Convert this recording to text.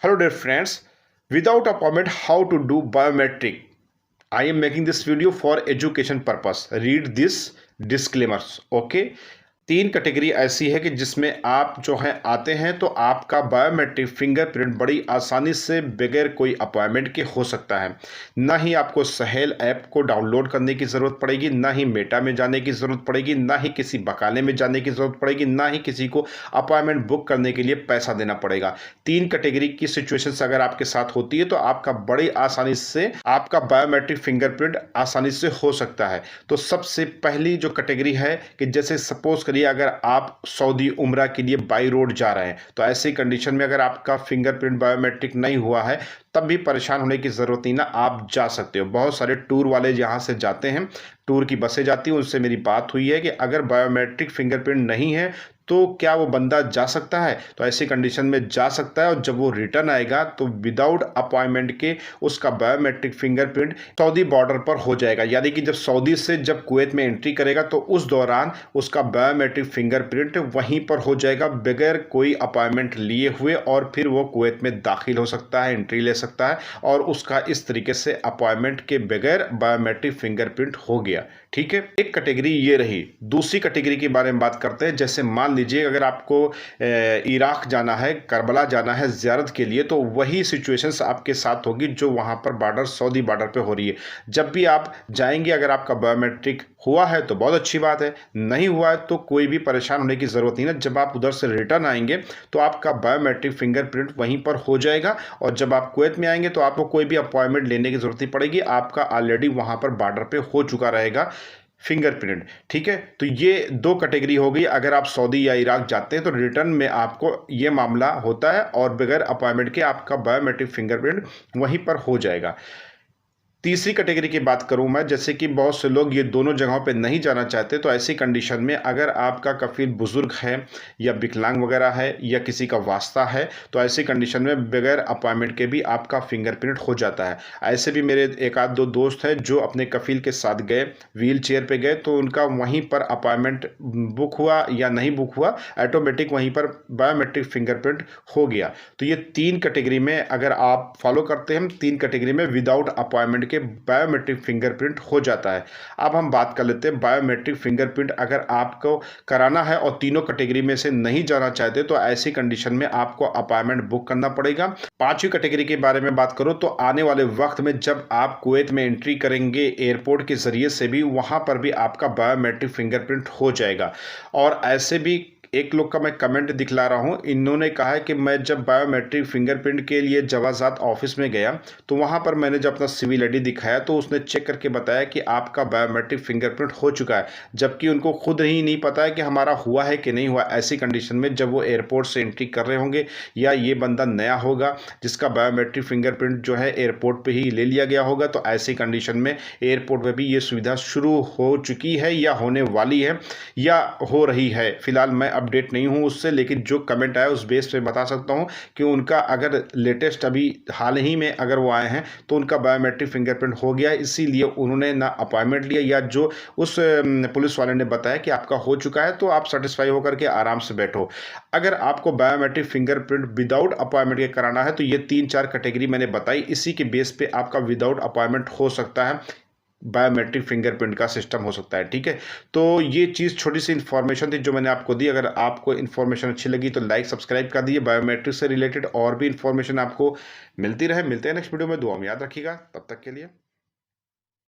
Hello dear friends, without appointment how to do biometric. I am making this video for education purpose. Read this disclaimers. Okay. तीन category ऐसी है कि जिसमें आप जो है आते हैं तो आपका बायोमेट्रिक फिंगरप्रिंट बड़ी आसानी से बगैर कोई अपॉइंटमेंट के हो सकता है। ना ही आपको सहेल ऐप को डाउनलोड करने की ज़रूरत पड़ेगी, ना ही मेटा में जाने की ज़रूरत पड़ेगी, ना ही किसी बकाले में जाने की ज़रूरत पड़ेगी, ना ही किसी को अपॉइंटमेंट बुक करने के लिए पैसा देना पड़ेगा। तीन कैटेगरी की सिचुएशंस अगर आपके साथ होती है तो आपका बड़ी आसानी से आपका बायोमेट्रिक फिंगरप्रिंट आसानी से हो सकता है। तो सबसे पहली जो कैटेगरी है कि जैसे सपोज करिए अगर आप सऊदी उम्रा के लिए बाई रोड जा रहे हैं तो ऐसी कंडीशन में अगर आपका फिंगरप्रिंट बायोमेट्रिक नहीं हुआ है तब भी परेशान होने की ज़रूरत नहीं ना, आप जा सकते हो। बहुत सारे टूर वाले यहाँ से जाते हैं, टूर की बसें जाती हैं, उनसे मेरी बात हुई है कि अगर बायोमेट्रिक फिंगरप्रिंट नहीं है तो क्या वो बंदा जा सकता है, तो ऐसी कंडीशन में जा सकता है। और जब वो रिटर्न आएगा तो विदाउट अपॉइंटमेंट के उसका बायोमेट्रिक फिंगरप्रिंट सऊदी बॉर्डर पर हो जाएगा। यानी कि जब सऊदी से जब कुवैत में एंट्री करेगा तो उस दौरान उसका बायोमेट्रिक फिंगरप्रिंट वहीं पर हो जाएगा बगैर कोई अपॉइंटमेंट लिए हुए, और फिर वो कुवैत में दाखिल हो सकता है, एंट्री ले सकता है, और उसका इस तरीके से अपॉइंटमेंट के बगैर बायोमेट्रिक फिंगरप्रिंट हो गया। ठीक है, एक कैटेगरी ये रही। दूसरी कैटेगरी के बारे में बात करते हैं। जैसे मान लीजिए अगर आपको इराक जाना है, करबला जाना है ज़ियारत के लिए, तो वही सिचुएशंस आपके साथ होगी जो वहाँ पर बॉर्डर सऊदी बॉर्डर पे हो रही है। जब भी आप जाएंगे अगर आपका बायोमेट्रिक हुआ है तो बहुत अच्छी बात है, नहीं हुआ है तो कोई भी परेशान होने की ज़रूरत नहीं है। जब आप उधर से रिटर्न आएंगे तो आपका बायोमेट्रिक फिंगरप्रिंट वहीं पर हो जाएगा, और जब आप कुवैत में आएंगे तो आपको कोई भी अपॉइंटमेंट लेने की ज़रूरत नहीं पड़ेगी, आपका ऑलरेडी वहाँ पर बॉर्डर पे हो चुका रहेगा फिंगरप्रिंट। ठीक है, तो ये दो कैटेगरी हो गई। अगर आप सऊदी या इराक जाते हैं तो रिटर्न में आपको ये मामला होता है और बगैर अपॉइंटमेंट के आपका बायोमेट्रिक फिंगरप्रिंट वहीं पर हो जाएगा। तीसरी कैटेगरी की बात करूं मैं, जैसे कि बहुत से लोग ये दोनों जगहों पे नहीं जाना चाहते, तो ऐसी कंडीशन में अगर आपका कफील बुजुर्ग है या विकलांग वगैरह है या किसी का वास्ता है तो ऐसी कंडीशन में बगैर अपॉइंटमेंट के भी आपका फिंगरप्रिंट हो जाता है। ऐसे भी मेरे एक आध दो दोस्त हैं जो अपने कफील के साथ गए, व्हील चेयर पर गए, तो उनका वहीं पर अपॉइंटमेंट बुक हुआ या नहीं बुक हुआ, ऑटोमेटिक वहीं पर बायोमेट्रिक फिंगरप्रिंट हो गया। तो ये तीन कैटेगरी में अगर आप फॉलो करते हैं, तीन कैटेगरी में विदाउट अपॉइंटमेंट के बायोमेट्रिक फिंगरप्रिंट हो जाता है। अब हम बात कर लेते हैं बायोमेट्रिक फिंगरप्रिंट अगर आपको कराना है और तीनों कैटेगरी में से नहीं जाना चाहते तो ऐसी कंडीशन में आपको अपॉइंटमेंट बुक करना पड़ेगा। पांचवी कैटेगरी के बारे में बात करो तो आने वाले वक्त में जब आप कुवैत में एंट्री करेंगे एयरपोर्ट के जरिए से भी, वहां पर भी आपका बायोमेट्रिक फिंगरप्रिंट हो जाएगा। और ऐसे भी एक लोग का मैं कमेंट दिखला रहा हूं, इन्होंने कहा है कि मैं जब बायोमेट्रिक फिंगरप्रिंट के लिए जवाजात ऑफिस में गया तो वहां पर मैंने जब अपना सिविल आईडी दिखाया तो उसने चेक करके बताया कि आपका बायोमेट्रिक फिंगरप्रिंट हो चुका है, जबकि उनको खुद ही नहीं पता है कि हमारा हुआ है कि नहीं हुआ। ऐसी कंडीशन में जब वो एयरपोर्ट से एंट्री कर रहे होंगे या ये बंदा नया होगा जिसका बायोमेट्रिक फिंगरप्रिंट जो है एयरपोर्ट पर ही ले लिया गया होगा, तो ऐसी कंडीशन में एयरपोर्ट पर भी ये सुविधा शुरू हो चुकी है या होने वाली है या हो रही है। फिलहाल मैं अपडेट नहीं हूं उससे, लेकिन जो कमेंट आया उस बेस पे बता सकता हूं कि उनका अगर लेटेस्ट अभी हाल ही में अगर वो आए हैं तो उनका बायोमेट्रिक फिंगरप्रिंट हो गया, इसीलिए उन्होंने ना अपॉइंटमेंट लिया, या जो उस पुलिस वाले ने बताया कि आपका हो चुका है तो आप सेटिस्फाई होकर के आराम से बैठो। अगर आपको बायोमेट्रिक फिंगरप्रिंट विदाउट अपॉइंटमेंट के कराना है तो ये तीन चार कैटेगरी मैंने बताई, इसी के बेस पे आपका विदाउट अपॉइंटमेंट हो सकता है, बायोमेट्रिक फिंगरप्रिंट का सिस्टम हो सकता है। ठीक है, तो ये चीज़ छोटी सी इन्फॉर्मेशन थी जो मैंने आपको दी। अगर आपको इन्फॉर्मेशन अच्छी लगी तो लाइक सब्सक्राइब कर दीजिए। बायोमेट्रिक से रिलेटेड और भी इन्फॉर्मेशन आपको मिलती रहे। मिलते हैं नेक्स्ट वीडियो में, दुआ में याद रखिएगा। तब तक के लिए